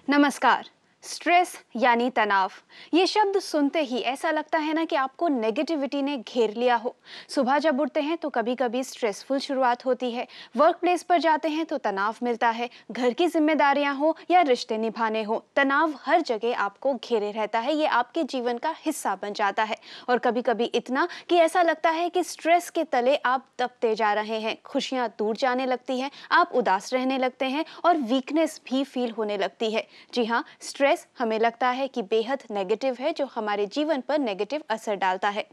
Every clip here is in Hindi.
नमस्कार। स्ट्रेस यानी तनाव, ये शब्द सुनते ही ऐसा लगता है ना कि आपको नेगेटिविटी ने घेर लिया हो। सुबह जब उठते हैं तो कभी कभी स्ट्रेसफुल शुरुआत होती है, वर्क प्लेस पर जाते हैं तो तनाव मिलता है, घर की जिम्मेदारियां हो या रिश्ते निभाने हो, तनाव हर जगह आपको घेरे रहता है। ये आपके जीवन का हिस्सा बन जाता है और कभी कभी इतना कि ऐसा लगता है कि स्ट्रेस के तले आप दबते जा रहे हैं, खुशियां दूर जाने लगती हैं, आप उदास रहने लगते हैं और वीकनेस भी फील होने लगती है। जी हाँ, स्ट्रेस हमें लगता है कि बेहद नेगेटिव है, जो हमारे जीवन पर नेगेटिव असर डालता है।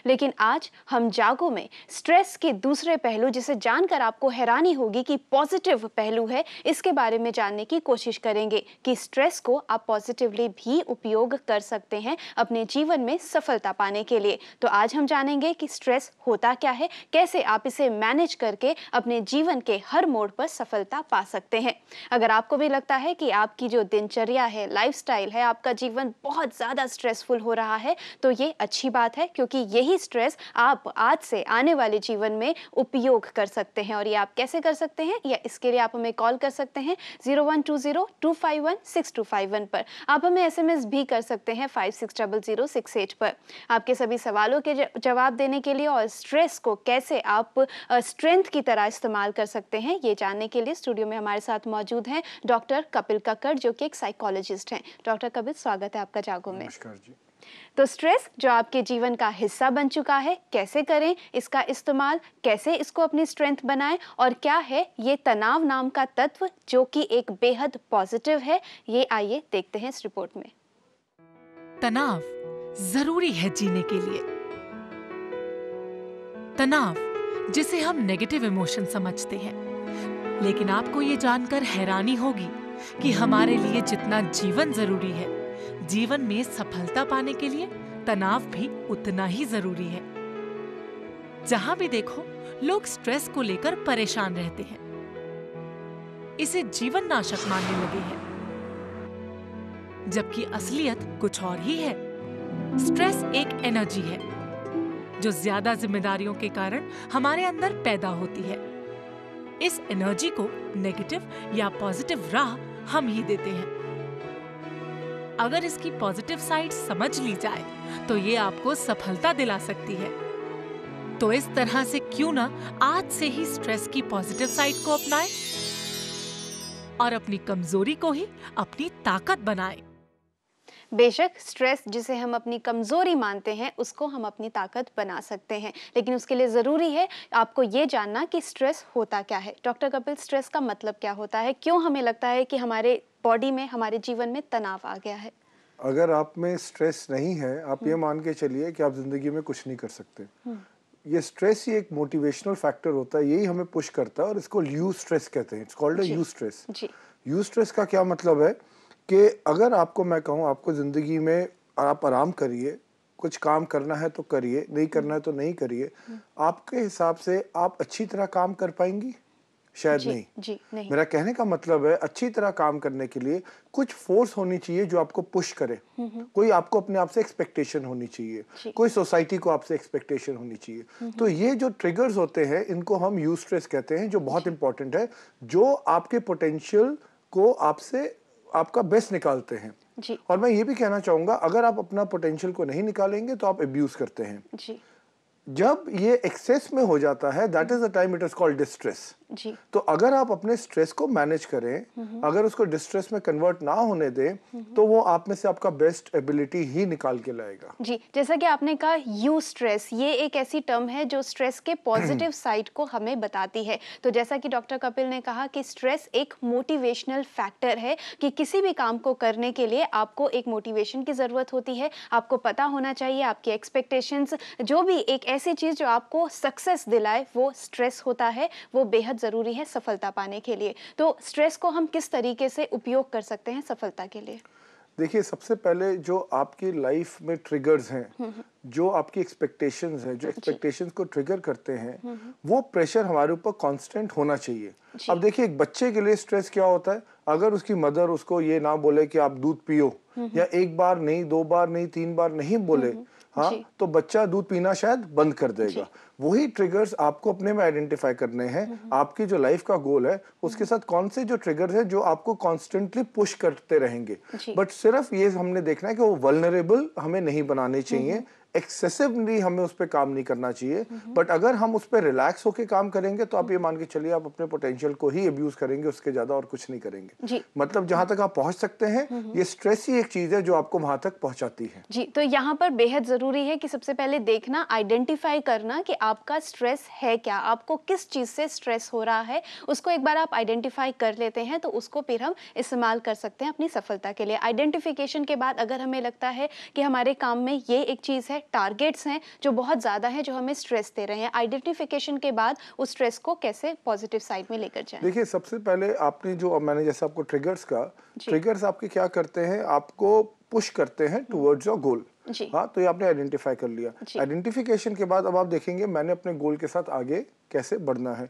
लेकिन आज हम जागो में स्ट्रेस के दूसरे पहलू, जिसे जानकर आपको हैरानी होगी कि पॉजिटिव पहलू है, इसके बारे में जानने की कोशिश करेंगे कि स्ट्रेस को आप पॉजिटिवली भी उपयोग कर सकते हैं अपने जीवन में सफलता पाने के लिए। तो आज हम जानेंगे कि स्ट्रेस होता क्या है, कैसे आप इसे मैनेज करके अपने जीवन के हर मोड़ पर सफलता पा सकते हैं। अगर आपको भी लगता है कि आपकी जो दिनचर्या है, लाइफस्टाइल है, आपका जीवन बहुत ज़्यादा स्ट्रेसफुल हो रहा है, तो ये अच्छी बात है, क्योंकि यही स्ट्रेस आप आज से आने वाले जीवन में उपयोग कर सकते हैं। और ये आप कैसे कर सकते हैं, या इसके लिए आप हमें कॉल कर सकते हैं 0120-251-6251 पर। आप हमें SMS भी कर सकते हैं 560068 पर। आपके सभी सवालों के जवाब देने के लिए और स्ट्रेस को कैसे आप स्ट्रेंथ की तरह इस्तेमाल कर सकते हैं, ये जानने के लिए स्टूडियो में हमारे साथ मौजूद हैं डॉक्टर कपिल कक्कड़, जो कि एक साइकोलॉजिस्ट हैं। डॉक्टर कपिल, स्वागत है आपका जागो में। नमस्कार जी। तो स्ट्रेस जो आपके जीवन का हिस्सा बन चुका है, कैसे करें इसका इस्तेमाल, कैसे इसको अपनी स्ट्रेंथ बनाएं, और क्या है ये तनाव नाम का तत्व जो कि एक बेहद पॉजिटिव है, ये आइए देखते हैं इस रिपोर्ट में। तनाव जरूरी है जीने के लिए। तनाव, जिसे हम नेगेटिव इमोशन समझते हैं, लेकिन आपको ये जानकर हैरानी होगी कि हमारे लिए जितना जीवन जरूरी है, जीवन में सफलता पाने के लिए तनाव भी उतना ही जरूरी है। जहां भी देखो, लोग स्ट्रेस को लेकर परेशान रहते हैं, इसे जीवन नाशक मानने लगे हैं, जबकि असलियत कुछ और ही है। स्ट्रेस एक एनर्जी है जो ज्यादा जिम्मेदारियों के कारण हमारे अंदर पैदा होती है। इस एनर्जी को नेगेटिव या पॉजिटिव राह हम ही देते हैं। अगर इसकी पॉजिटिव साइड समझ ली जाए तो ये आपको सफलता दिला सकती है। तो इस तरह से क्यों ना आज से ही स्ट्रेस की पॉजिटिव साइड को अपनाएं और अपनी कमजोरी को ही अपनी ताकत बनाएं। बेशक स्ट्रेस जिसे हम अपनी कमजोरी मानते हैं, उसको हम अपनी ताकत बना सकते हैं, लेकिन उसके लिए जरूरी है आपको ये जानना कि स्ट्रेस होता क्या है। डॉक्टर कपिल, स्ट्रेस का मतलब क्या होता है? क्यों हमें लगता है कि हमारे बॉडी में, हमारे जीवन में तनाव आ गया है? अगर आप में स्ट्रेस नहीं है, आप ये मान के चलिए कि आप जिंदगी में कुछ नहीं कर सकते। ये स्ट्रेस ही एक मोटिवेशनल फैक्टर होता है, यही हमें पुश करता है और इसको यू स्ट्रेस कहते हैं। It's called a you stress. You stress का क्या मतलब है कि अगर आपको मैं कहूँ, आपको ज़िंदगी में आप आराम करिए, कुछ काम करना है तो करिए, नहीं करना है तो नहीं करिए, आपके हिसाब से आप अच्छी तरह काम कर पाएंगी? शायद नहीं। मेरा कहने का मतलब है, अच्छी तरह काम करने के लिए कुछ फोर्स होनी चाहिए जो आपको पुश करे। कोई आपको अपने आप से एक्सपेक्टेशन होनी चाहिए, कोई सोसाइटी को आपसे एक्सपेक्टेशन होनी चाहिए। तो ये जो ट्रिगर्स होते हैं, इनको हम यू स्ट्रेस कहते हैं, जो बहुत इंपॉर्टेंट है, जो आपके पोटेंशियल को आपसे आपका बेस्ट निकालते हैं। और मैं ये भी कहना चाहूंगा, अगर आप अपना पोटेंशियल को नहीं निकालेंगे तो आप अब्यूज करते हैं। जब ये एक्सेस में हो जाता है, that is the time it is called distress. तो अगर आप अपने स्ट्रेस को मैनेज करें, अगर उसको डिस्ट्रेस में कन्वर्ट ना होने दें, तो वो आप में से आपका बेस्ट एबिलिटी ही निकाल के लाएगा। जी, जैसा कि आपने कहा यू स्ट्रेस, ये एक ऐसी टर्म है जो स्ट्रेस के पॉजिटिव साइड को हमें बताती है। तो जैसा कि डॉक्टर कपिल ने कहा कि स्ट्रेस एक मोटिवेशनल फैक्टर है, कि किसी भी काम को करने के लिए आपको एक मोटिवेशन की जरूरत होती है। आपको पता होना चाहिए आपकी एक्सपेक्टेशंस, जो भी एक ऐसी चीज जो आपको सक्सेस दिलाए, वो स्ट्रेस होता है, वो बेहद जरूरी है सफलता पाने के लिए। तो स्ट्रेस को हम किस तरीके से उपयोग कर सकते हैं सफलता के लिए? देखिए, सबसे पहले जो आपकी लाइफ में ट्रिगर्स हैं, जो आपकी एक्सपेक्टेशंस हैं, जो एक्सपेक्टेशंस को ट्रिगर करते हैं, वो प्रेशर हमारे ऊपर कांस्टेंट होना चाहिए। अब देखिए, एक बच्चे के लिए स्ट्रेस क्या होता है? अगर उसकी मदर उसको ये ना बोले कि आप दूध पियो, या एक बार नहीं, दो बार नहीं, तीन बार नहीं बोले, हाँ, जी। तो बच्चा दूध पीना शायद बंद कर देगा। वही ट्रिगर्स आपको अपने में आइडेंटिफाई करने हैं। आपकी जो लाइफ का गोल है उसके साथ कौन से जो ट्रिगर्स है जो आपको कॉन्स्टेंटली पुश करते रहेंगे। जी। बट सिर्फ ये हमने देखना है कि वो वल्नरेबल हमें नहीं बनाने चाहिए, एक्सेसिवली हमें उस पर काम नहीं करना चाहिए। बट अगर हम उस पर रिलैक्स होकर काम करेंगे तो आप ये मान के चलिए आप अपने पोटेंशियल को ही अब्यूज करेंगे, उसके ज्यादा और कुछ नहीं करेंगे। जी। मतलब जहां तक आप पहुंच सकते हैं, ये स्ट्रेस ही एक चीज है जो आपको वहां तक पहुंचाती है। जी, तो यहाँ पर बेहद ज़रूरी है कि सबसे पहले देखना, आइडेंटिफाई करना कि आपका स्ट्रेस है क्या, आपको किस चीज़ से स्ट्रेस हो रहा है। उसको एक बार आप आइडेंटिफाई कर लेते हैं तो उसको फिर हम इस्तेमाल कर सकते हैं अपनी सफलता के लिए। आइडेंटिफिकेशन के बाद अगर हमें लगता है कि हमारे काम में ये एक चीज़ है, टारगेट्स हैं जो बहुत ज़्यादा हैं, जो हमें स्ट्रेस दे रहे हैं, आइडेंटिफिकेशन के बाद उस स्ट्रेस को कैसे पॉजिटिव साइड में लेकर जाएं। देखिए, सबसे पहले आपने जो मैंने जैसे आपको ट्रिगर्स का, ट्रिगर्स आपके क्या करते हैं, आपको पुश करते हैं टुवर्ड्स योर गोल। हाँ, तो ये आपने आइडेंटिफाई कर लिया। आइडेंटिफिकेशन के बाद अब आप देखेंगे मैंने अपने गोल के साथ आगे कैसे बढ़ना है,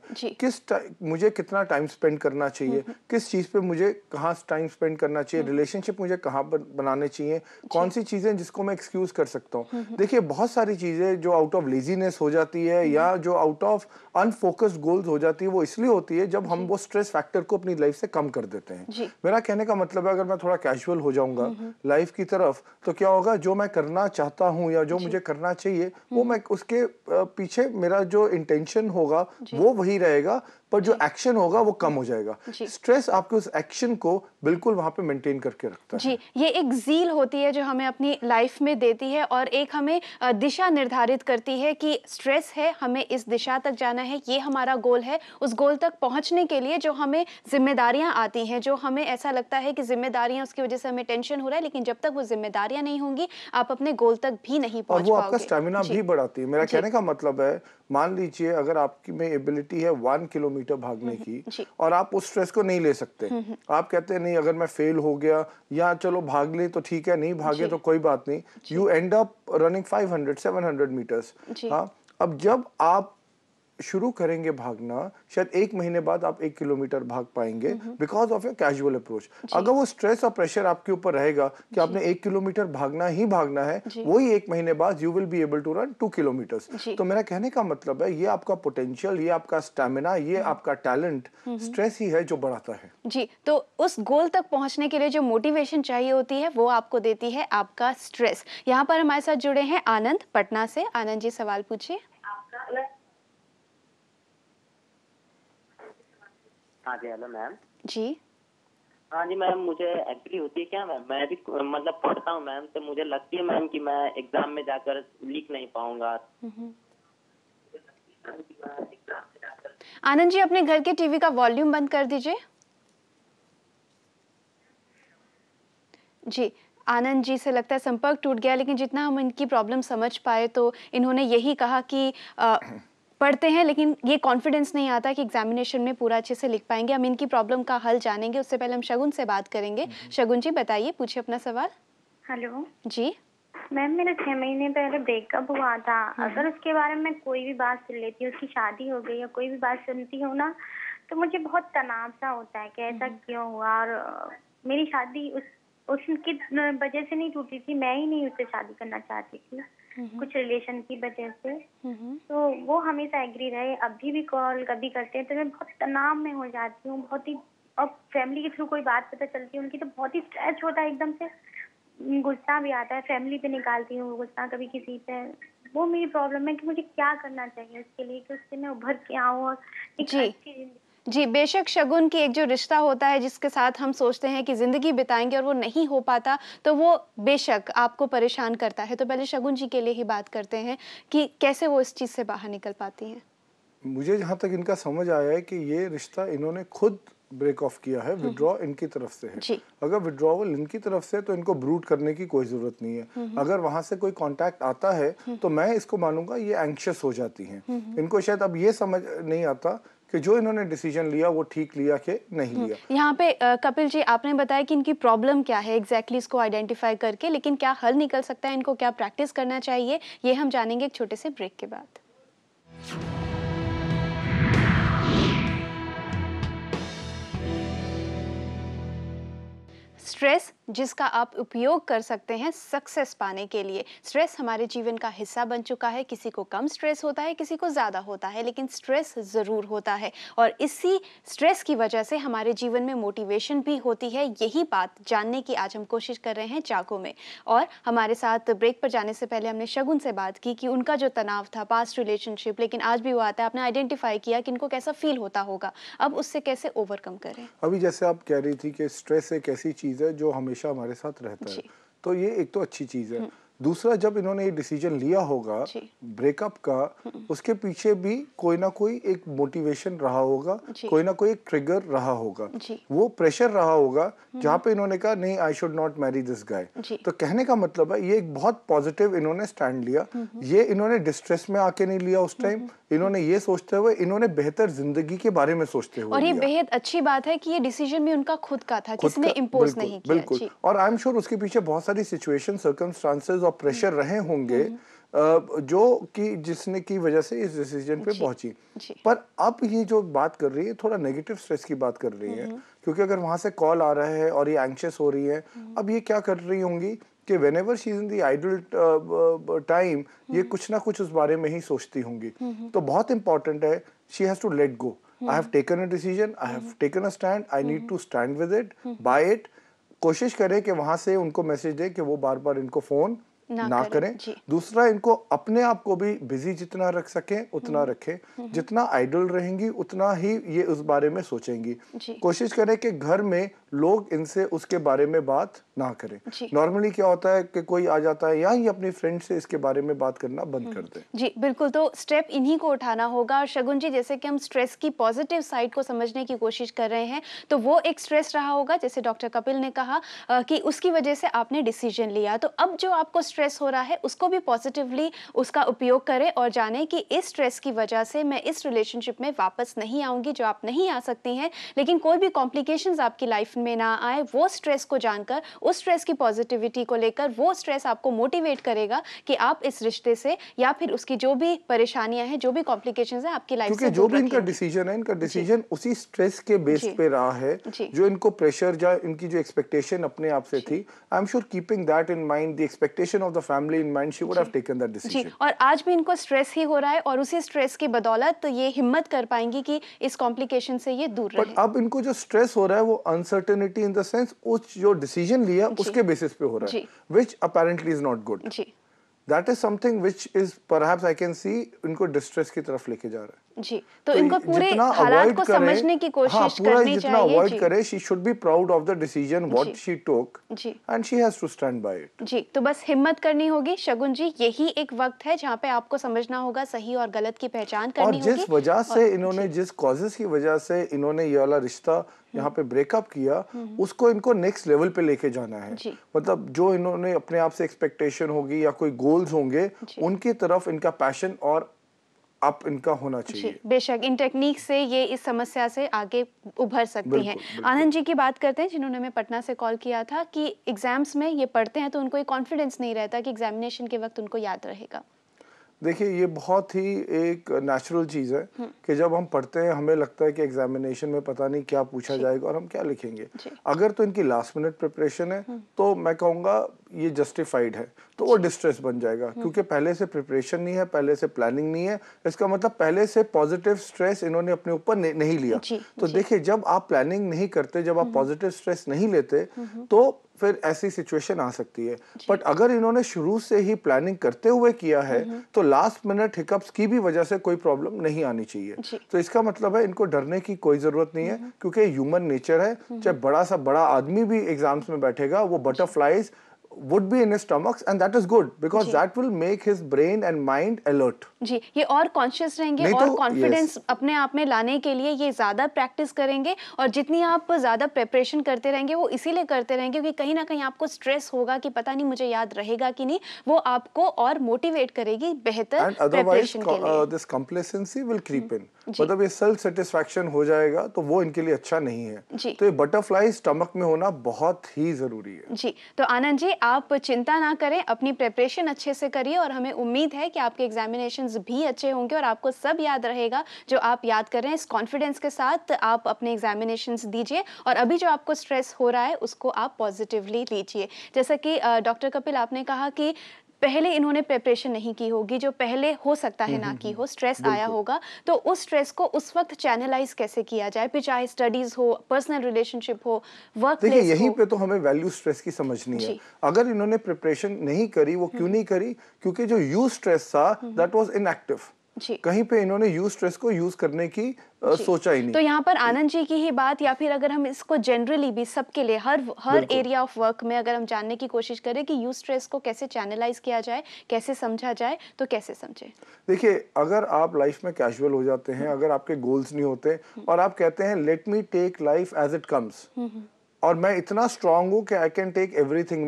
मुझे कितना टाइम स्पेंड करना चाहिए, किस चीज पे मुझे कहाँ टाइम स्पेंड करना चाहिए, रिलेशनशिप मुझे कहाँ पर बनाने चाहिए, कौन सी चीजें जिसको मैं एक्सक्यूज कर सकता हूँ। देखिए, बहुत सारी चीजें जो आउट ऑफ लेजीनेस हो जाती है या जो आउट ऑफ अनफोकस्ड गोल्स हो जाती है, वो इसलिए होती है जब हम वो स्ट्रेस फैक्टर को अपनी लाइफ से कम कर देते हैं। मेरा कहने का मतलब है, अगर मैं थोड़ा कैजुअल हो जाऊंगा लाइफ की तरफ तो क्या होगा, जो मैं करना चाहता हूँ या जो मुझे करना चाहिए वो मैं उसके पीछे मेरा जो इंटेंशन होगा वो वही रहेगा, पर जो एक्शन होगा वो कम हो जाएगा। स्ट्रेस आपके उस एक्शन को बिल्कुल वहां पे मेंटेन करके रखता है। जी, ये एक ज़ील होती है जो हमें अपनी लाइफ में देती है और एक हमें दिशा निर्धारित करती है कि स्ट्रेस है, हमें इस दिशा तक जाना है, ये हमारा गोल है। उस गोल तक पहुंचने के लिए जो हमें जिम्मेदारियां आती हैं, जो हमें ऐसा लगता है कि जिम्मेदारियां, उसकी वजह से हमें टेंशन हो रहा है, लेकिन जब तक वो जिम्मेदारियां नहीं होंगी आप अपने गोल तक भी नहीं पहुंच पाओगे। और वो आपका पाओगे। स्टेमिना भी बढ़ाती है। मेरा कहने का मतलब है, मान लीजिए अगर आपकी में एबिलिटी है 1 किलोमीटर भागने की और आप उस स्ट्रेस को नहीं ले सकते, आप कहते हैं नहीं अगर मैं फेल हो गया या चलो भाग ले तो ठीक है, नहीं भागे तो कोई बात नहीं, you end up running 500-700 meters. हाँ, अब जब आप शुरू करेंगे भागना, शायद 1 महीने बाद आप 1 किलोमीटर भाग पाएंगे because of your casual approach. अगर वो स्ट्रेस और प्रेशर आपके ऊपर रहेगा कि आपने 1 किलोमीटर भागना ही भागना है, वही 1 महीने बाद you will be able to run 2 kilometers. तो मेरा कहने का मतलब है, ये आपका पोटेंशियल, ये आपका स्टैमिना, ये आपका टैलेंट स्ट्रेस ही है जो बढ़ाता है। जी, तो उस गोल तक पहुंचने के लिए जो मोटिवेशन चाहिए होती है वो आपको देती है आपका स्ट्रेस। यहाँ पर हमारे साथ जुड़े हैं आनंद पटना से। आनंद जी, सवाल पूछिए। हाँ जी, हेलो मैम। जी। हाँ जी मैम, मुझे एक्चुअली होती है क्या मैम, मैं भी मतलब पढ़ता हूँ मैम, तो मुझे लगती है मैम कि मैं एग्जाम में जाकर लिख नहीं पाऊंगा। आनंद जी, अपने घर के टीवी का वॉल्यूम बंद कर दीजिए। जी, आनंद जी से लगता है संपर्क टूट गया, लेकिन जितना हम इनकी प्रॉब्लम समझ पाए तो इन्होंने यही कहा कि पढ़ते हैं लेकिन ये कॉन्फिडेंस नहीं आता कि एग्जामिनेशन में पूरा अच्छे से लिख पाएंगे। हम इनकी प्रॉब्लम का हल जानेंगे, उससे पहले हम शगुन से बात करेंगे। शगुन जी, बताइए, पूछिए अपना सवाल। हेलो जी मैम, मेरा 6 महीने पहले ब्रेकअप हुआ था। अगर उसके बारे में कोई भी बात सुन लेती हूँ, उसकी शादी हो गई या कोई भी बात सुनती हूँ ना, तो मुझे बहुत तनाव सा होता है कि ऐसा क्यों हुआ। और मेरी शादी उसकी वजह से नहीं टूटी थी, मैं ही नहीं उससे शादी करना चाहती थी, कुछ रिलेशन की वजह से। तो वो हमेशा एग्री रहे, अभी भी कॉल कभी करते हैं तो मैं बहुत तनाव में हो जाती हूँ, बहुत ही। और फैमिली के थ्रू कोई बात पता चलती है उनकी तो बहुत ही स्ट्रेच होता है, एकदम से गुस्सा भी आता है, फैमिली पे निकालती हूँ गुस्सा, कभी किसी पे। वो मेरी प्रॉब्लम है कि मुझे क्या करना चाहिए उसके लिए कि उससे मैं उभर के आऊँ और एक अच्छी जिंदगी। जी, बेशक शगुन की एक जो रिश्ता होता है जिसके साथ हम सोचते हैं कि ज़िंदगी बिताएंगे और वो नहीं हो पाता, तो वो बेशक आपको परेशान करता है। तो पहले शगुन जी के लिए ही बात करते हैं कि कैसे वो इस चीज़ से बाहर निकल पाती हैं। मुझे जहाँ तक इनका समझ आया है कि ये रिश्ता इन्होंने खुद ब्रेक ऑफ किया है, विड्रॉ इनकी तरफ से है। अगर विड्रॉवल इनकी तरफ से तो इनको ब्रूट करने की कोई जरूरत नहीं है। अगर वहां से कोई कांटेक्ट आता है तो मैं इसको मानूंगा ये एंग्शियस हो जाती हैं। इनको शायद अब ये समझ नहीं आता कि जो इन्होंने डिसीजन लिया वो ठीक लिया कि नहीं लिया। यहाँ पे कपिल जी, आपने बताया कि इनकी प्रॉब्लम क्या है एग्जैक्टली, इसको आइडेंटिफाई करके, लेकिन क्या हल निकल सकता है, इनको क्या प्रैक्टिस करना चाहिए, ये हम जानेंगे एक छोटे से ब्रेक के बाद। स्ट्रेस जिसका आप उपयोग कर सकते हैं सक्सेस पाने के लिए। स्ट्रेस हमारे जीवन का हिस्सा बन चुका है, किसी को कम स्ट्रेस होता है, किसी को ज़्यादा होता है, लेकिन स्ट्रेस ज़रूर होता है और इसी स्ट्रेस की वजह से हमारे जीवन में मोटिवेशन भी होती है। यही बात जानने की आज हम कोशिश कर रहे हैं जागो में। और हमारे साथ ब्रेक पर जाने से पहले हमने शगुन से बात की कि उनका जो तनाव था पास्ट रिलेशनशिप, लेकिन आज भी वो आता है, आपने आइडेंटिफाई किया कि इनको कैसा फील होता होगा, अब उससे कैसे ओवरकम करें। अभी जैसे आप कह रही थी कि स्ट्रेस एक ऐसी चीज़ है जो हमेशा हमारे साथ रहता है, तो ये एक तो अच्छी चीज़ है। दूसरा, जब इन्होंने ये डिसीजन लिया होगा ब्रेकअप का, उसके पीछे भी कोई ना कोई एक मोटिवेशन रहा होगा, कोई ना कोई एक ट्रिगर रहा होगा, वो प्रेशर रहा होगा जहाँ पे इन्होंने कहा नहीं, I should not marry this guy. तो कहने का मतलब है ये एक बहुत पॉजिटिव इन्होंने स्टैंड लिया। ये इन्होंने डिस्ट्रेस में आके नहीं लिया उस टाइम, इन्होंने ये सोचते हुए, इन्होंने बेहतर जिंदगी के बारे में सोचते हुए और ये बेहद अच्छी बात है कि ये डिसीजन भी उनका खुद का था, किसी ने इम्पोज नहीं किया। बिल्कुल। और आई एम श्योर उसके पीछे बहुत सारी सिचुएशन, सर्कमस्टांसेस और प्रेशर रहे होंगे जो कि जिसने की वजह से इस डिसीजन पे पहुंची। पर अब ये जो बात कर रही है थोड़ा नेगेटिव स्ट्रेस की बात कर रही है, क्योंकि अगर वहां से कॉल आ रहा है और ये एंग्शियस हो रही है, अब ये क्या कर रही होंगी कि whenever she is in the idle time, ये कुछ ना कुछ उस बारे में ही सोचती होंगी। तो बहुत इंपॉर्टेंट है, she has to let go. I have taken a decision, I have taken a stand, I need to stand with it, by it. कोशिश करें कि वहां से उनको मैसेज दे कि वो बार बार इनको फोन ना करें। दूसरा, इनको अपने आप को भी बिजी जितना रख सकें उतना रखें। जितना आइडल रहेंगी उतना ही ये उस बारे में सोचेंगी। कोशिश करें कि घर में लोग इनसे उसके बारे में बात ना करें। नॉर्मली क्या होता है कि कोई आ जाता है या ही अपनी फ्रेंड से इसके बारे में बात करना बंद कर दें। जी बिल्कुल, तो स्टेप इन्हीं को उठाना होगा। और शगुन जी, जैसे कि हम स्ट्रेस की पॉजिटिव साइड को समझने की कोशिश कर रहे हैं, तो वो एक स्ट्रेस रहा होगा, जैसे डॉक्टर कपिल ने कहा कि उसकी वजह से आपने डिसीजन लिया। तो अब जो आपको स्ट्रेस हो रहा है उसको भी पॉजिटिवली उसका उपयोग करें और जाने कि इस स्ट्रेस की वजह से मैं इस रिलेशनशिप में वापस नहीं आऊंगी, जो आप नहीं आ सकती हैं, लेकिन कोई भी कॉम्प्लिकेशंस आपकी लाइफ में ना आए। वो स्ट्रेस को जानकर, उस स्ट्रेस की पॉजिटिविटी को लेकर, वो स्ट्रेस आपको मोटिवेट करेगा कि आप इस रिश्ते से या फिर उसकी जो भी परेशानियां हैं, जो भी कॉम्प्लिकेशंस हैं आपकी लाइफ से, जो भी इनका डिसीजन है, इनका डिसीजन उसी स्ट्रेस के बेस पे रहा है, जो इनको प्रेशर या इनकी जो एक्सपेक्टेशन अपने आप से थी। I am sure keeping that in mind, the expectation of the family in mind, she would have taken that decision. और आज भी इनको स्ट्रेस ही हो रहा है और उसी स्ट्रेस की बदौलत तो ये हिम्मत कर पाएंगी कि इस कॉम्प्लिकेशन से ये दूर रहे। अब इनको जो स्ट्रेस हो रहा है वो अनसर्टेनिटी इन द सेंस, उस जो डिसीजन लिया उसके बेसिस पे हो रहा है, which apparently is not good. That is something which is perhaps I can see इनको डिस्ट्रेस की तरफ लेके जा रहा है। जी, तो इनको पूरे हालात को समझने की कोशिश करनी जितना चाहिए। अवॉइड करे, she should be proud of the decision what she took, and she has to stand by it. जी, तो बस हिम्मत करनी होगी शगुन जी। यही एक वक्त है जहाँ पे आपको समझना होगा सही और गलत की पहचान करनी होगी। और जिस वजह से इन्होंने, जिस कॉजेस की वजह से इन्होंने ये वाला रिश्ता यहाँ पे ब्रेकअप किया, उसको इनको नेक्स्ट लेवल पे लेके जाना है। मतलब जो इन्होंने अपने आप से एक्सपेक्टेशन होगी या कोई गोल्स होंगे, उनकी तरफ इनका पैशन और अप इनका होना चाहिए। बेशक इन टेक्निक से ये इस समस्या से आगे उभर सकती हैं। आनंद जी की बात करते हैं, जिन्होंने हमें पटना से कॉल किया था कि एग्जाम्स में ये पढ़ते हैं तो उनको ये कॉन्फिडेंस नहीं रहता कि एग्जामिनेशन के वक्त उनको याद रहेगा। देखिए, ये बहुत ही एक नेचुरल चीज़ है कि जब हम पढ़ते हैं हमें लगता है कि एग्जामिनेशन में पता नहीं क्या पूछा जाएगा और हम क्या लिखेंगे। अगर तो इनकी लास्ट मिनट प्रिपरेशन है तो मैं कहूँगा ये जस्टिफाइड है, तो वो डिस्ट्रेस बन जाएगा, क्योंकि पहले से प्रिपरेशन नहीं है, पहले से प्लानिंग नहीं है। इसका मतलब पहले से पॉजिटिव स्ट्रेस इन्होंने अपने ऊपर नहीं लिया। तो देखिए, जब आप प्लानिंग नहीं करते, जब आप पॉजिटिव स्ट्रेस नहीं लेते, तो फिर ऐसी सिचुएशन आ सकती है। बट अगर इन्होंने शुरू से ही प्लानिंग करते हुए किया है तो लास्ट मिनट हिकअप्स की भी वजह से कोई प्रॉब्लम नहीं आनी चाहिए। तो इसका मतलब है इनको डरने की कोई जरूरत नहीं है, क्योंकि ह्यूमन नेचर है। चाहे बड़ा आदमी भी एग्जाम्स में बैठेगा, वो butterflies would be in his stomachs, and that is good because that will make his brain and mind alert. जी, ये और कॉन्शियस रहेंगे और कॉन्फिडेंस अपने आप में लाने के लिए ये ज्यादा प्रैक्टिस करेंगे। और जितनी आप ज्यादा प्रिपरेशन करते रहेंगे, वो इसीलिए करते रहेंगे क्योंकि कहीं ना कहीं आपको स्ट्रेस होगा कि पता नहीं मुझे याद रहेगा कि नहीं। वो आपको और मोटिवेट करेगी बेहतर प्रिपरेशन के लिए। This complacency will creep in, मतलब ये सेल्फ सेटिस्फैक्शन हो जाएगा, तो वो इनके लिए अच्छा नहीं है। तो ये बटरफ्लाई स्टमक में होना बहुत ही जरूरी है। जी, तो आनंद जी, आप चिंता ना करें, अपनी प्रिपरेशन अच्छे से करिए और हमें उम्मीद है कि आपके एग्जामिनेशंस भी अच्छे होंगे और आपको सब याद रहेगा जो आप याद कर रहे हैं। इस कॉन्फिडेंस के साथ आप अपने एग्जामिनेशंस दीजिए और अभी जो आपको स्ट्रेस हो रहा है उसको आप पॉजिटिवली लीजिए। जैसा कि डॉक्टर कपिल आपने कहा कि पहले इन्होंने प्रिपरेशन नहीं की होगी, जो पहले हो सकता है ना की हो, स्ट्रेस आया होगा, तो उस स्ट्रेस को उस वक्त चैनलाइज कैसे किया जाए, फिर चाहे स्टडीज हो, पर्सनल रिलेशनशिप हो, वर्क देखिए प्लेस यहीं हो। पे तो हमें वैल्यू स्ट्रेस की समझनी है। जी। अगर इन्होंने प्रिपरेशन नहीं करी, वो क्यों नहीं करी? क्योंकि जो यूज स्ट्रेस था दैट वाज इनएक्टिव। जी। कहीं पे इन्होंने यूज स्ट्रेस को यूज करने की जी। सोचा ही नहीं। तो यहाँ पर आनंद जी की ही बात, या फिर अगर हम इसको जनरली भी सबके लिए हर बिल्कुल। एरिया ऑफ वर्क में अगर हम जानने की कोशिश करें कि यूज स्ट्रेस को कैसे चैनलाइज किया जाए, कैसे समझा जाए, तो कैसे समझे? देखिए, अगर आप लाइफ में कैजुअल हो जाते हैं, अगर आपके गोल्स नहीं होते और आप कहते हैं let me take life as it comes, और मैं इतना स्ट्रांग हूं कि I can take everything in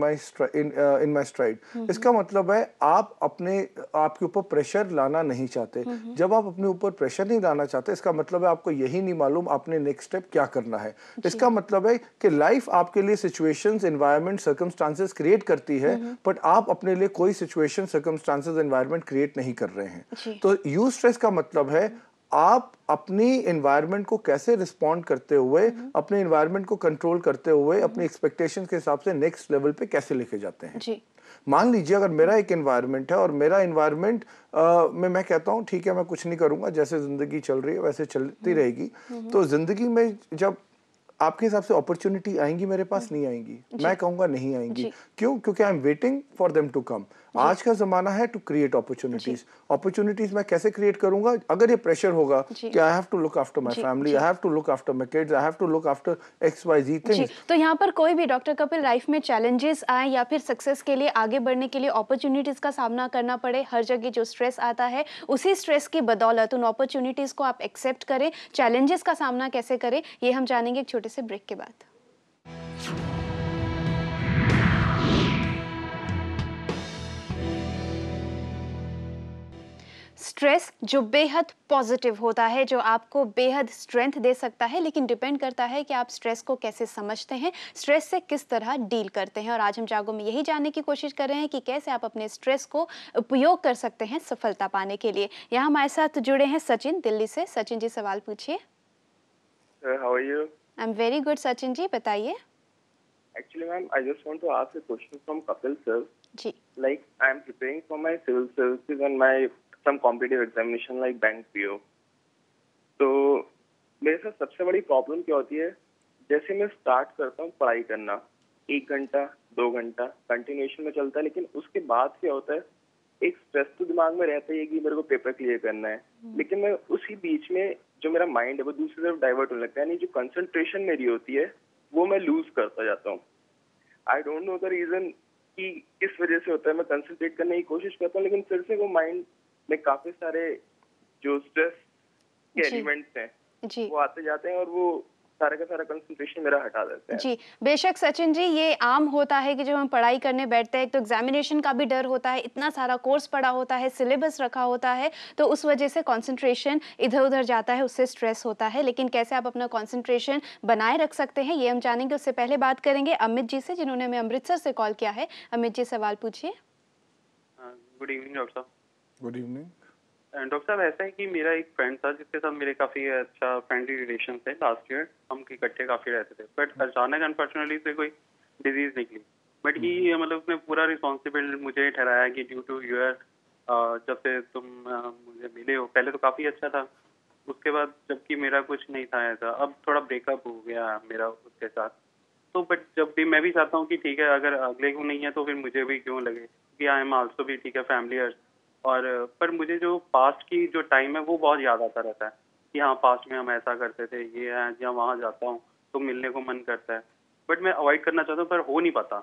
my stride, इसका मतलब है आप आपके ऊपर प्रेशर लाना नहीं चाहते। जब आप अपने ऊपर प्रेशर नहीं लाना चाहते, इसका मतलब है आपको यही नहीं मालूम आपने नेक्स्ट स्टेप क्या करना है। इसका मतलब है कि लाइफ आपके लिए सिचुएशंस, एनवायरनमेंट, सर्कमस्टांसेस क्रिएट करती है, बट आप अपने लिए कोई सिचुएशन, सर्कमस्टांसेस, एनवायरनमेंट क्रिएट नहीं कर रहे हैं। तो यूज स्ट्रेस का मतलब है आप अपनी एनवायरनमेंट को कैसे रिस्पॉन्ड करते हुए, अपने एनवायरनमेंट को कंट्रोल करते हुए, अपनी एक्सपेक्टेशंस के हिसाब से नेक्स्ट लेवल पे कैसे लेके जाते हैं। जी। मान लीजिए अगर मेरा एक एनवायरनमेंट है और मेरा एनवायरनमेंट में मैं कहता हूँ ठीक है मैं कुछ नहीं करूंगा, जैसे जिंदगी चल रही है वैसे चलती रहेगी, तो जिंदगी में जब आपके हिसाब से अपॉर्चुनिटी आएंगी मेरे पास, नहीं आएंगी? मैं कहूंगा नहीं आएंगी। क्यों? क्योंकि I am waiting for them to come. आज का जमाना है टू क्रिएट अपॉर्चुनिटीज। अपॉर्चुनिटीज मैं कैसे क्रिएट करूंगा? अगर ये प्रेशर होगा कि I have to look after my family, I have to look after my kids, I have to look after XYZ things. तो यहाँ पर कोई भी डॉक्टर कपिल लाइफ में चैलेंजेस आए या फिर सक्सेस के लिए, आगे बढ़ने के लिए अपॉर्चुनिटीज का सामना करना पड़े, हर जगह जो स्ट्रेस आता है उसी स्ट्रेस की बदौलत उन अपॉर्चुनिटीज को आप एक्सेप्ट करें, चैलेंजेस का सामना कैसे करें, ये हम जानेंगे एक छोटे से ब्रेक के बाद। स्ट्रेस जो बेहद पॉजिटिव होता है, जो आपको बेहद स्ट्रेंथ दे सकता है, लेकिन डिपेंड करता है कि आप स्ट्रेस को कैसे समझते हैं, स्ट्रेस से किस तरह डील करते हैं। और आज हम जागो में यही जानने की कोशिश कर रहे हैं कि कैसे आप अपने स्ट्रेस को उपयोग कर सकते हैं सफलता पाने के लिए। यहाँ हमारे साथ जुड़े हैं सचिन दिल्ली से। सचिन जी, सवाल पूछिए। How are you? I am very good Sachin ji, बताइए। Actually, ma'am, I just want to ask a question from Kapil sir. Ji. Like, I am preparing for my civil services and my some competitive examination like bank PO. तो मेरे साथ सबसे बड़ी प्रॉब्लम क्या होती है, जैसे मैं स्टार्ट करता हूँ पढ़ाई करना, 1 घंटा 2 घंटा कंटिन्यूएशन में चलता है, लेकिन उसके बाद क्या होता है, एक स्ट्रेस तो दिमाग में रहता है कि मेरे को पेपर क्लियर करना है, लेकिन मैं उसी बीच में जो मेरा माइंड है वो दूसरी तरफ डाइवर्ट होने लगता है, यानी जो कंसंट्रेशन मेरी होती है वो मैं लूज करता जाता हूँ। I don't know the reason कि किस वजह से होता है। मैं कंसंट्रेट करने की कोशिश करता हूँ, लेकिन फिर से वो माइंड में काफी सारे जो स्ट्रेस के एलिमेंट्स हैं वो आते जाते हैं और वो सारा का सारा कंसंट्रेशन मेरा हटा देते हैं। जी, बेशक सचिन जी, ये आम होता है कि जब हम पढ़ाई करने बैठते हैं तो एग्जामिनेशन का भी डर होता है, इतना सारा कोर्स पढ़ा होता है, सिलेबस रखा होता है, तो उस वजह से कंसंट्रेशन इधर-उधर जाता है, उससे स्ट्रेस होता है। लेकिन कैसे आप अपना कंसंट्रेशन बनाए रख सकते हैं, ये हम जानेंगे। उससे पहले बात करेंगे अमित जी से, जिन्होंने हमें अमृतसर से कॉल किया है। अमित जी, सवाल पूछिए। गुड इवनिंग डॉक्टर साहब। Good evening. डॉक्टर साहब, ऐसा है कि मेरा एक फ्रेंड था जिसके साथ मेरे काफ़ी अच्छा फ्रेंडली रिलेशन थे। लास्ट ईयर हम इकट्ठे काफ़ी रहते थे, बट अचानक अनफॉर्चुनेटली से कोई डिजीज निकली। बट ही मतलब उसने पूरा रिस्पॉन्सिबल मुझे ठहराया कि ड्यू टू यूर, जब से तुम मुझे मिले हो, पहले तो काफ़ी अच्छा था, उसके बाद जबकि मेरा कुछ नहीं था ऐसा, अब थोड़ा ब्रेकअप हो गया मेरा उसके साथ। तो बट जब भी मैं भी चाहता हूँ कि ठीक है, अगर अगले को नहीं है तो फिर मुझे भी क्यों लगे कि आई एम आल्सो भी ठीक है फैमिली। और पर मुझे जो पास्ट की जो टाइम है वो बहुत याद आता रहता है कि हाँ पास्ट में हम ऐसा करते थे, ये है, या वहाँ जाता हूँ तो मिलने को मन करता है, बट मैं अवॉइड करना चाहता हूँ पर हो नहीं पाता।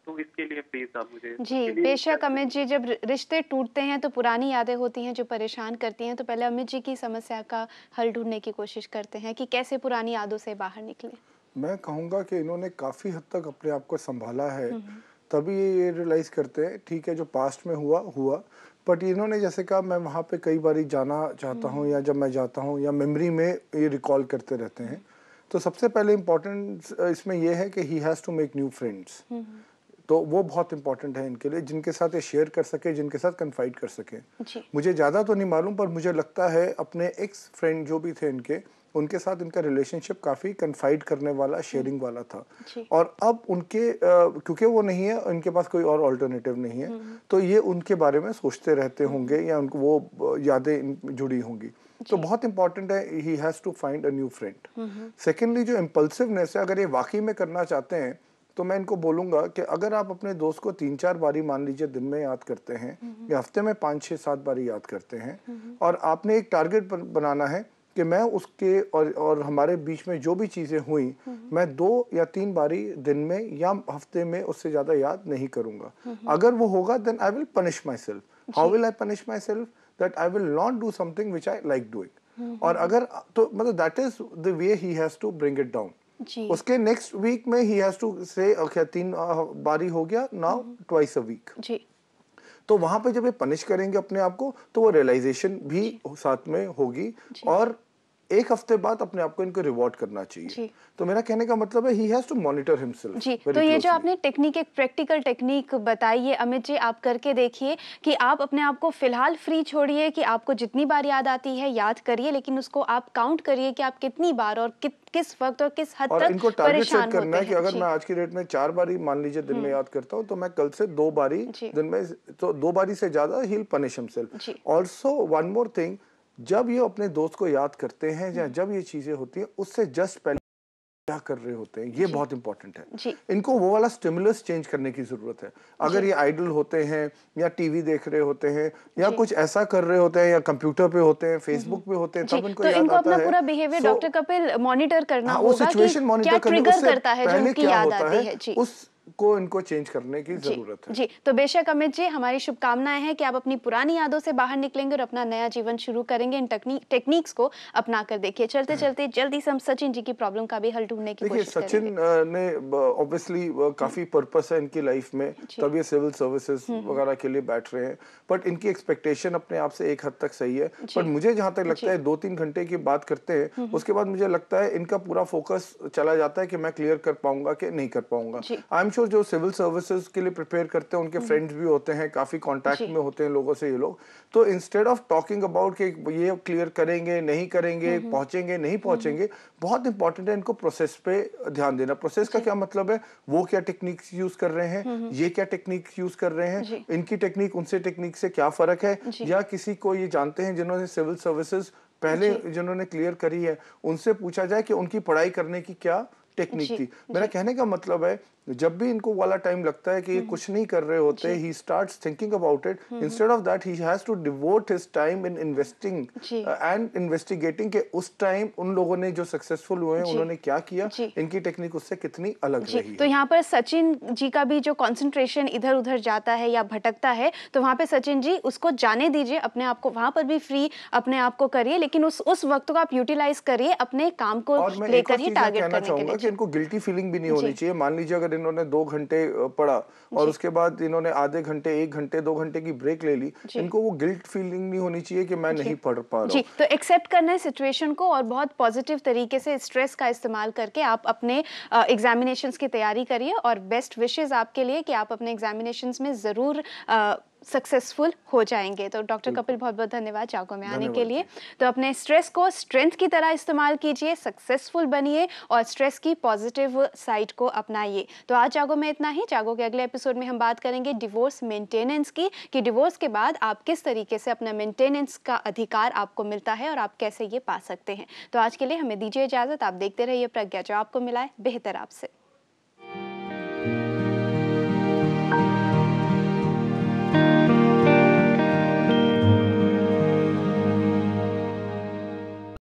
तो इसके लिए प्लीज आप मुझे। जी, बेशक अमित जी, जब रिश्ते टूटते हैं तो पुरानी यादें होती हैं जो परेशान करती हैं। तो पहले अमित जी की समस्या का हल ढूंढने की कोशिश करते हैं कि कैसे पुरानी यादों से बाहर निकले। मैं कहूँगा कि इन्होंने काफ़ी हद तक अपने आप को संभाला है, तभी ये रियलाइज करते हैं ठीक है जो पास्ट में हुआ, बट इन्होंने जैसे कहा मैं वहाँ पे कई बार जाना चाहता हूँ, या जब मैं जाता हूँ या मेमोरी में ये रिकॉल करते रहते हैं। तो सबसे पहले इम्पोर्टेंट इसमें यह है कि he has to make new friends. तो वो बहुत इंपॉर्टेंट है इनके लिए, जिनके साथ ये शेयर कर सके, जिनके साथ कन्फाइड कर सके। मुझे ज़्यादा तो नहीं मालूम, पर मुझे लगता है अपने एक्स फ्रेंड जो भी थे इनके, उनके साथ इनका रिलेशनशिप काफ़ी कन्फाइड करने वाला, शेयरिंग वाला था। और अब उनके क्योंकि वो नहीं है, इनके पास कोई और ऑल्टरनेटिव नहीं है, तो ये उनके बारे में सोचते रहते होंगे या उनको वो यादें जुड़ी होंगी। तो बहुत इंपॉर्टेंट है, he has to find a new friend. Secondly, जो इम्पल्सिवनेस है, अगर ये वाकई में करना चाहते हैं तो मैं इनको बोलूँगा कि अगर आप अपने दोस्त को 3-4 बारी मान लीजिए दिन में याद करते हैं या हफ्ते में 5-6-7 बारी याद करते हैं, और आपने एक टारगेट बनाना है कि मैं उसके और हमारे बीच में जो भी चीज़ें हुई, मैं 2 या 3 बारी दिन में या हफ्ते में उससे ज़्यादा याद नहीं करूँगा। अगर वो होगा then I will punish myself. How will I punish myself? That I will not do something which I like doing. और अगर तो मतलब that is the way he has to bring it down. उसके नेक्स्ट वीक में he has to say okay 3 बारी हो गया, नाउ ट्वाइस अ वीक। तो वहां पे जब ये पनिश करेंगे अपने आप को, तो वो रियलाइजेशन भी साथ में होगी, और एक हफ्ते बाद अपने आप को इनको रिवॉर्ड करना चाहिए। तो मेरा कहने का मतलब है, he has to monitor himself. जी, तो ये जो आपने टेक्निक, एक प्रैक्टिकल टेक्निक बताई है अमित जी, आप करके देखिए कि आप अपने आप को फिलहाल फ्री छोड़िए कि आपको जितनी बार याद आती है याद करिए, लेकिन उसको आप काउंट करिए कि आप कितनी बार और किस वक्त और किस हद तक इनको टारगेट सेट परेशान करना होते है कि हैं। अगर मैं आज की डेट में 4 बारी मान लीजिए दिन में याद करता हूँ, तो मैं कल से 2 बारी दिन में, तो 2 बारी से ज्यादा ही punish himself. Also one more thing, जब ये अपने दोस्त को याद करते हैं या जब ये चीजें होती हैं, उससे जस्ट पहले क्या कर रहे होते हैं, ये बहुत इंपॉर्टेंट है। इनको वो वाला स्टिमुलस चेंज करने की जरूरत है। अगर ये आइडल होते हैं या टीवी देख रहे होते हैं या कुछ ऐसा कर रहे होते हैं या कंप्यूटर पे होते हैं, फेसबुक पे होते हैं, तब इनको याद आता है। इनको अपना पूरा बिहेवियर डॉक्टर कपिल मॉनिटर करना होगा, वो सिचुएशन मॉनिटर करने, ट्रिगर करता है जो उनकी याद आती है। उसको इनको चेंज करने की जरूरत है। जी, तो बेशक अमित जी, हमारी शुभकामनाएं हैं कि आप अपनी पुरानी यादों से बाहर निकलेंगे और अपना नया जीवन शुरू करेंगे। इन टेक्निक्स को अपना कर देखिए। चलते चलते जल्दी से हम सचिन जी की प्रॉब्लम का भी हल ढूंढने की कोशिश करेंगे। सचिन ने ऑब्वियसली काफी पर्पस है इनकी लाइफ में, तब ये सिविल सर्विसेज वगैरह के लिए बैठ रहे हैं, बट इनकी एक्सपेक्टेशन अपने आप से एक हद तक सही है। पर मुझे जहां तक लगता है 2-3 घंटे की बात करते हैं, उसके बाद मुझे लगता है इनका पूरा फोकस चला जाता है कि मैं क्लियर कर पाऊंगा कि नहीं कर पाऊंगा। आई एम श्योर जो सिविल सर्विसेज के लिए प्रिपेयर करते हैं, उनके फ्रेंड्स भी होते हैं, काफी कांटेक्ट में होते हैं लोगों से ये लोग, तो इंस्टेड ऑफ टॉकिंग अबाउट कि ये क्लियर करेंगे नहीं करेंगे, पहुंचेंगे नहीं पहुंचेंगे, बहुत इंपॉर्टेंट है इनको प्रोसेस पे ध्यान देना। प्रोसेस का क्या मतलब है, वो क्या टेक्निक्स यूज कर रहे हैं, ये क्या टेक्निक्स यूज कर रहे हैं, इनकी टेक्निक उनसे टेक्निक से क्या फर्क है, या किसी को ये जानते हैं जिन्होंने सिविल सर्विसेज पहले जिन्होंने क्लियर करी है, उनसे पूछा जाए कि उनकी पढ़ाई करने की क्या टेक्निक थी। मेरा कहने का मतलब है, जब भी इनको वाला टाइम लगता है कि ये कुछ नहीं कर रहे होते, he starts thinking about it. Instead of that, he has to devote his time in investing and investigating कि उस टाइम उन लोगों ने जो सक्सेसफुल हुए हैं उन्होंने क्या किया, इनकी टेक्निक उससे कितनी अलग रही है। तो यहाँ पर सचिन जी का भी जो कंसंट्रेशन इधर उधर जाता है या भटकता है, तो वहाँ पे सचिन जी उसको जाने दीजिए, अपने आप को वहाँ पर भी फ्री अपने आप को करिए, लेकिन उस वक्त को आप यूटिलाइज करिए अपने काम को लेकर ही टारगेट करने के लिए। इनको गिल्टी फीलिंग भी नहीं होनी चाहिए। मान लीजिए अगर इन्होंने 2 घंटे पढ़ा और उसके बाद इन्होंने आधे घंटे, 1 घंटे, 2 घंटे की ब्रेक ले ली, इनको वो गिल्ट फीलिंग नहीं होनी चाहिए कि मैं नहीं पढ़ पा रहा हूं। तो एक्सेप्ट करना है सिचुएशन को और बहुत पॉजिटिव तरीके से स्ट्रेस का इस्तेमाल करके आप अपने एग्जामिनेशंस की तैयारी करिए, और बेस्ट विशेस आपके लिए कि आप अपने एग्जामिनेशंस में जरूर सक्सेसफुल हो जाएंगे। तो डॉक्टर कपिल बहुत बहुत धन्यवाद जागो में आने के लिए। तो अपने स्ट्रेस को स्ट्रेंथ की तरह इस्तेमाल कीजिए, सक्सेसफुल बनिए और स्ट्रेस की पॉजिटिव साइड को अपनाइए। तो आज जागो में इतना ही। जागो के अगले एपिसोड में हम बात करेंगे डिवोर्स मेंटेनेंस की, कि डिवोर्स के बाद आप किस तरीके से अपना मेंटेनेंस का अधिकार आपको मिलता है और आप कैसे ये पा सकते हैं। तो आज के लिए हमें दीजिए इजाजत। आप देखते रहिए प्रज्ञा, जो आपको मिलाए बेहतर आपसे।